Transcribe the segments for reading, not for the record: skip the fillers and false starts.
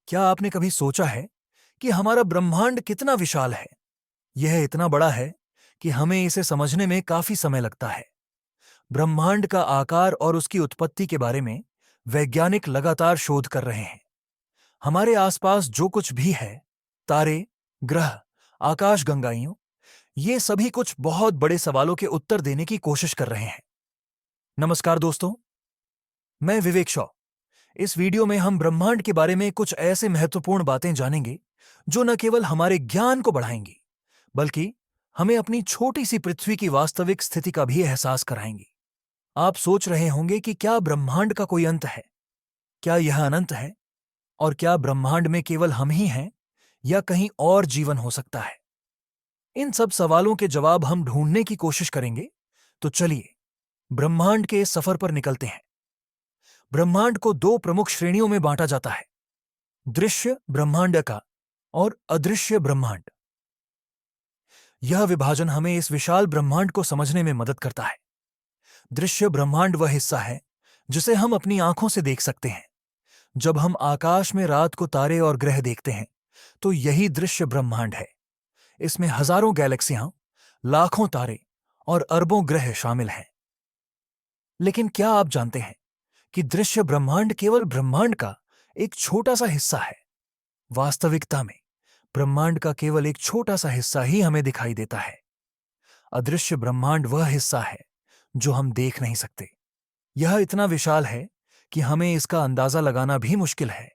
क्या आपने कभी सोचा है कि हमारा ब्रह्मांड कितना विशाल है? यह इतना बड़ा है कि हमें इसे समझने में काफी समय लगता है। ब्रह्मांड का आकार और उसकी उत्पत्ति के बारे में वैज्ञानिक लगातार शोध कर रहे हैं। हमारे आसपास जो कुछ भी है, तारे, ग्रह, आकाशगंगाएं, ये सभी कुछ बहुत बड़े सवालों के उत्तर देने की कोशिश कर रहे हैं। नमस्कार दोस्तों, मैं विवेक शॉ। इस वीडियो में हम ब्रह्मांड के बारे में कुछ ऐसे महत्वपूर्ण बातें जानेंगे जो न केवल हमारे ज्ञान को बढ़ाएंगी, बल्कि हमें अपनी छोटी सी पृथ्वी की वास्तविक स्थिति का भी एहसास कराएंगी। आप सोच रहे होंगे कि क्या ब्रह्मांड का कोई अंत है? क्या यह अनंत है? और क्या ब्रह्मांड में केवल हम ही हैं या कहीं और जीवन हो सकता है? इन सब सवालों के जवाब हम ढूंढने की कोशिश करेंगे। तो चलिए ब्रह्मांड के इस सफर पर निकलते हैं। ब्रह्मांड को दो प्रमुख श्रेणियों में बांटा जाता है: दृश्य ब्रह्मांड का और अदृश्य ब्रह्मांड। यह विभाजन हमें इस विशाल ब्रह्मांड को समझने में मदद करता है। दृश्य ब्रह्मांड वह हिस्सा है जिसे हम अपनी आंखों से देख सकते हैं। जब हम आकाश में रात को तारे और ग्रह देखते हैं, तो यही दृश्य ब्रह्मांड है। इसमें हजारों गैलेक्सियां, लाखों तारे और अरबों ग्रह शामिल हैं। लेकिन क्या आप जानते हैं कि दृश्य ब्रह्मांड केवल ब्रह्मांड का एक छोटा सा हिस्सा है? वास्तविकता में ब्रह्मांड का केवल एक छोटा सा हिस्सा ही हमें दिखाई देता है। अदृश्य ब्रह्मांड वह हिस्सा है जो हम देख नहीं सकते। यह इतना विशाल है कि हमें इसका अंदाजा लगाना भी मुश्किल है।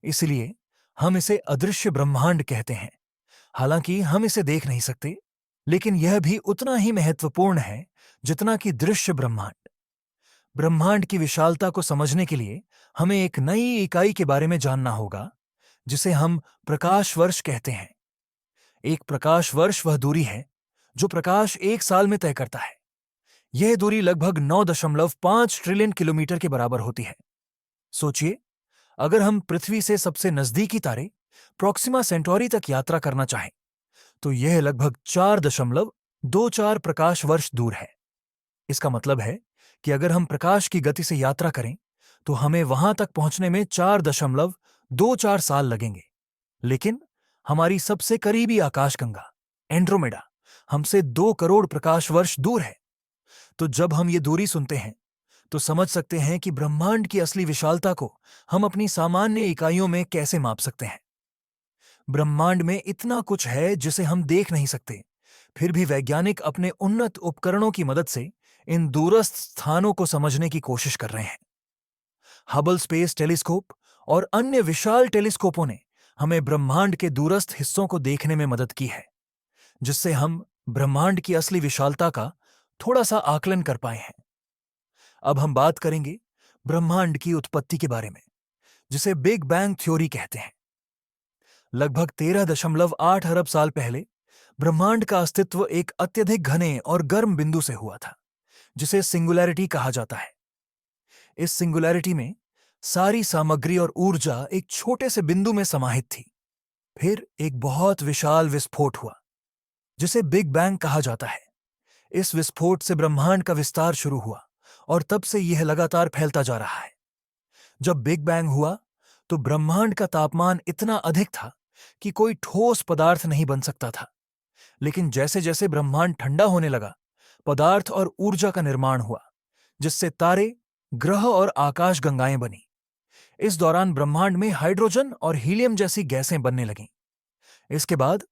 इसलिए हम इसे अदृश्य ब्रह्मांड कहते हैं। हालांकि हम इसे देख नहीं सकते, लेकिन यह भी उतना ही महत्वपूर्ण है जितना कि दृश्य ब्रह्मांड। ब्रह्मांड की विशालता को समझने के लिए हमें एक नई इकाई के बारे में जानना होगा, जिसे हम प्रकाश वर्ष कहते हैं। एक प्रकाश वर्ष वह दूरी है जो प्रकाश एक साल में तय करता है। यह दूरी लगभग 9.5 ट्रिलियन किलोमीटर के बराबर होती है। सोचिए, अगर हम पृथ्वी से सबसे नजदीकी तारे प्रोक्सिमा सेंटोरी तक यात्रा करना चाहें, तो यह लगभग 4.24 प्रकाश वर्ष दूर है। इसका मतलब है कि अगर हम प्रकाश की गति से यात्रा करें, तो हमें वहां तक पहुंचने में 4.24 साल लगेंगे। लेकिन हमारी सबसे करीबी आकाशगंगा एंड्रोमेडा हमसे 2 करोड़ प्रकाश वर्ष दूर है। तो जब हम ये दूरी सुनते हैं, तो समझ सकते हैं कि ब्रह्मांड की असली विशालता को हम अपनी सामान्य इकाइयों में कैसे माप सकते हैं। ब्रह्मांड में इतना कुछ है जिसे हम देख नहीं सकते, फिर भी वैज्ञानिक अपने उन्नत उपकरणों की मदद से इन दूरस्थ स्थानों को समझने की कोशिश कर रहे हैं। हबल स्पेस टेलीस्कोप और अन्य विशाल टेलीस्कोपों ने हमें ब्रह्मांड के दूरस्थ हिस्सों को देखने में मदद की है, जिससे हम ब्रह्मांड की असली विशालता का थोड़ा सा आकलन कर पाए हैं। अब हम बात करेंगे ब्रह्मांड की उत्पत्ति के बारे में, जिसे बिग बैंग थ्योरी कहते हैं। लगभग 13.8 अरब साल पहले ब्रह्मांड का अस्तित्व एक अत्यधिक घने और गर्म बिंदु से हुआ था, जिसे सिंगुलैरिटी कहा जाता है। इस सिंगुलैरिटी में सारी सामग्री और ऊर्जा एक छोटे से बिंदु में समाहित थी। फिर एक बहुत विशाल विस्फोट हुआ, जिसे बिग बैंग कहा जाता है। इस विस्फोट से ब्रह्मांड का विस्तार शुरू हुआ और तब से यह लगातार फैलता जा रहा है। जब बिग बैंग हुआ, तो ब्रह्मांड का तापमान इतना अधिक था कि कोई ठोस पदार्थ नहीं बन सकता था। लेकिन जैसे जैसे ब्रह्मांड ठंडा होने लगा, पदार्थ और ऊर्जा का निर्माण हुआ, जिससे तारे, ग्रह और आकाशगंगाएं बनी। इस दौरान ब्रह्मांड में हाइड्रोजन और हीलियम जैसी गैसें बनने लगीं। इसके बाद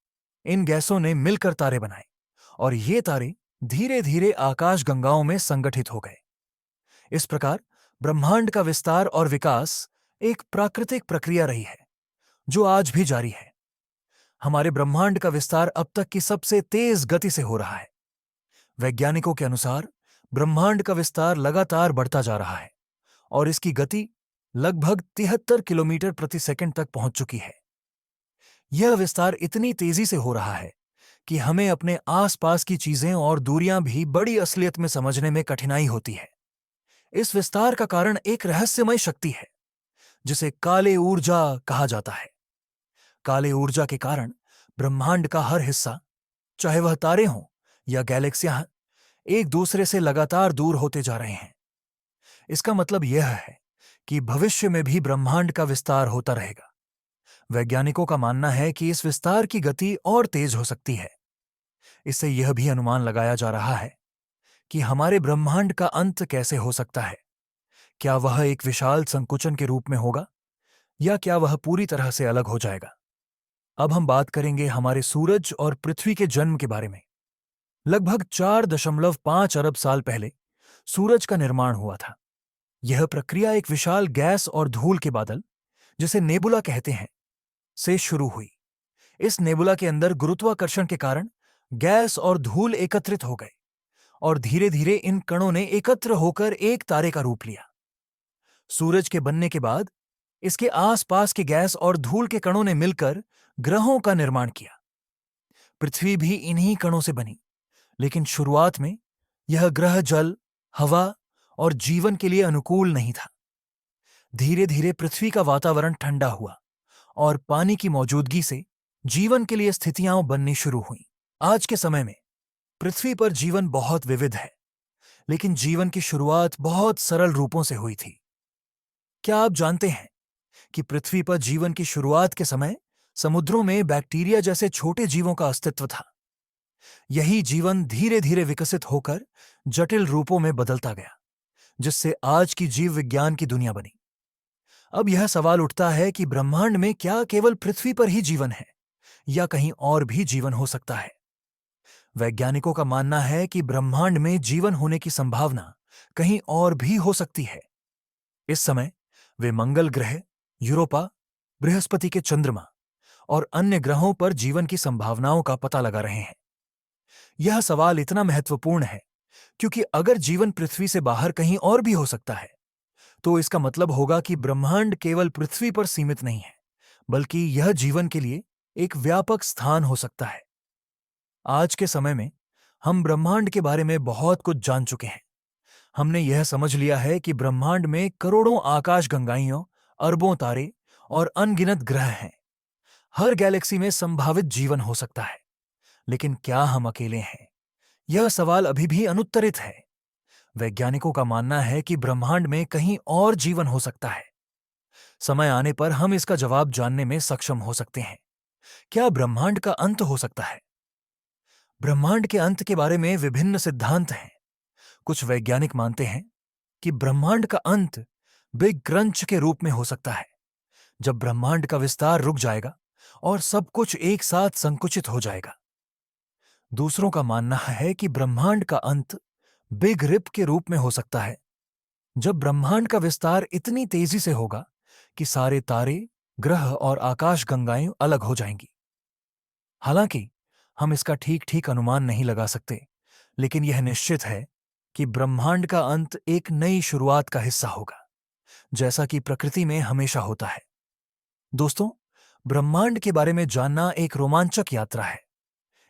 इन गैसों ने मिलकर तारे बनाए और ये तारे धीरे धीरे आकाशगंगाओं में संगठित हो गए। इस प्रकार ब्रह्मांड का विस्तार और विकास एक प्राकृतिक प्रक्रिया रही है, जो आज भी जारी है। हमारे ब्रह्मांड का विस्तार अब तक की सबसे तेज गति से हो रहा है। वैज्ञानिकों के अनुसार ब्रह्मांड का विस्तार लगातार बढ़ता जा रहा है और इसकी गति लगभग 73 किलोमीटर प्रति सेकंड तक पहुंच चुकी है। यह विस्तार इतनी तेजी से हो रहा है कि हमें अपने आसपास की चीजें और दूरियां भी बड़ी असलियत में समझने में कठिनाई होती है। इस विस्तार का कारण एक रहस्यमय शक्ति है, जिसे काले ऊर्जा कहा जाता है। काले ऊर्जा के कारण ब्रह्मांड का हर हिस्सा, चाहे वह तारे हों या गैलेक्सियां, एक दूसरे से लगातार दूर होते जा रहे हैं। इसका मतलब यह है कि भविष्य में भी ब्रह्मांड का विस्तार होता रहेगा। वैज्ञानिकों का मानना है कि इस विस्तार की गति और तेज हो सकती है। इससे यह भी अनुमान लगाया जा रहा है कि हमारे ब्रह्मांड का अंत कैसे हो सकता है। क्या वह एक विशाल संकुचन के रूप में होगा या क्या वह पूरी तरह से अलग हो जाएगा? अब हम बात करेंगे हमारे सूरज और पृथ्वी के जन्म के बारे में। लगभग 4.5 अरब साल पहले सूरज का निर्माण हुआ था। यह प्रक्रिया एक विशाल गैस और धूल के बादल, जिसे नेबुला कहते हैं, से शुरू हुई। इस नेबुला के अंदर गुरुत्वाकर्षण के कारण गैस और धूल एकत्रित हो गए और धीरे धीरे इन कणों ने एकत्र होकर एक तारे का रूप लिया। सूरज के बनने के बाद इसके आसपास के गैस और धूल के कणों ने मिलकर ग्रहों का निर्माण किया। पृथ्वी भी इन्हीं कणों से बनी, लेकिन शुरुआत में यह ग्रह जल, हवा और जीवन के लिए अनुकूल नहीं था। धीरे धीरे पृथ्वी का वातावरण ठंडा हुआ और पानी की मौजूदगी से जीवन के लिए स्थितियां बननी शुरू हुईं। आज के समय में पृथ्वी पर जीवन बहुत विविध है, लेकिन जीवन की शुरुआत बहुत सरल रूपों से हुई थी। क्या आप जानते हैं कि पृथ्वी पर जीवन की शुरुआत के समय समुद्रों में बैक्टीरिया जैसे छोटे जीवों का अस्तित्व था? यही जीवन धीरे धीरे विकसित होकर जटिल रूपों में बदलता गया, जिससे आज की जीव विज्ञान की दुनिया बनी। अब यह सवाल उठता है कि ब्रह्मांड में क्या केवल पृथ्वी पर ही जीवन है या कहीं और भी जीवन हो सकता है? वैज्ञानिकों का मानना है कि ब्रह्मांड में जीवन होने की संभावना कहीं और भी हो सकती है। इस समय वे मंगल ग्रह, यूरोपा, बृहस्पति के चंद्रमा और अन्य ग्रहों पर जीवन की संभावनाओं का पता लगा रहे हैं। यह सवाल इतना महत्वपूर्ण है क्योंकि अगर जीवन पृथ्वी से बाहर कहीं और भी हो सकता है, तो इसका मतलब होगा कि ब्रह्मांड केवल पृथ्वी पर सीमित नहीं है, बल्कि यह जीवन के लिए एक व्यापक स्थान हो सकता है। आज के समय में हम ब्रह्मांड के बारे में बहुत कुछ जान चुके हैं। हमने यह समझ लिया है कि ब्रह्मांड में करोड़ों आकाशगंगाइयों, अरबों तारे और अनगिनत ग्रह हैं। हर गैलेक्सी में संभावित जीवन हो सकता है, लेकिन क्या हम अकेले हैं? यह सवाल अभी भी अनुत्तरित है। वैज्ञानिकों का मानना है कि ब्रह्मांड में कहीं और जीवन हो सकता है। समय आने पर हम इसका जवाब जानने में सक्षम हो सकते हैं। क्या ब्रह्मांड का अंत हो सकता है? ब्रह्मांड के अंत के बारे में विभिन्न सिद्धांत हैं। कुछ वैज्ञानिक मानते हैं कि ब्रह्मांड का अंत बिग क्रंच के रूप में हो सकता है, जब ब्रह्मांड का विस्तार रुक जाएगा और सब कुछ एक साथ संकुचित हो जाएगा। दूसरों का मानना है कि ब्रह्मांड का अंत बिग रिप के रूप में हो सकता है, जब ब्रह्मांड का विस्तार इतनी तेजी से होगा कि सारे तारे, ग्रह और आकाशगंगाएं अलग हो जाएंगी। हालांकि हम इसका ठीक ठीक अनुमान नहीं लगा सकते, लेकिन यह निश्चित है कि ब्रह्मांड का अंत एक नई शुरुआत का हिस्सा होगा, जैसा कि प्रकृति में हमेशा होता है। दोस्तों, ब्रह्मांड के बारे में जानना एक रोमांचक यात्रा है।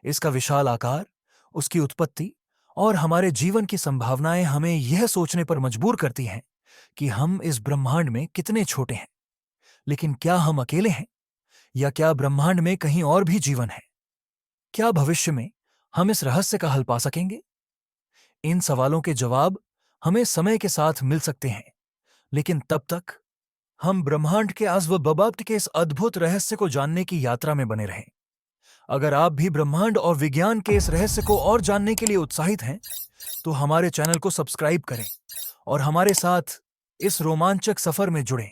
इसका विशाल आकार, उसकी उत्पत्ति और हमारे जीवन की संभावनाएं हमें यह सोचने पर मजबूर करती हैं कि हम इस ब्रह्मांड में कितने छोटे हैं। लेकिन क्या हम अकेले हैं या क्या ब्रह्मांड में कहीं और भी जीवन है? क्या भविष्य में हम इस रहस्य का हल पा सकेंगे? इन सवालों के जवाब हमें समय के साथ मिल सकते हैं, लेकिन तब तक हम ब्रह्मांड के अज़्व के इस अद्भुत रहस्य को जानने की यात्रा में बने रहें। अगर आप भी ब्रह्मांड और विज्ञान के इस रहस्य को और जानने के लिए उत्साहित हैं, तो हमारे चैनल को सब्सक्राइब करें और हमारे साथ इस रोमांचक सफर में जुड़ें।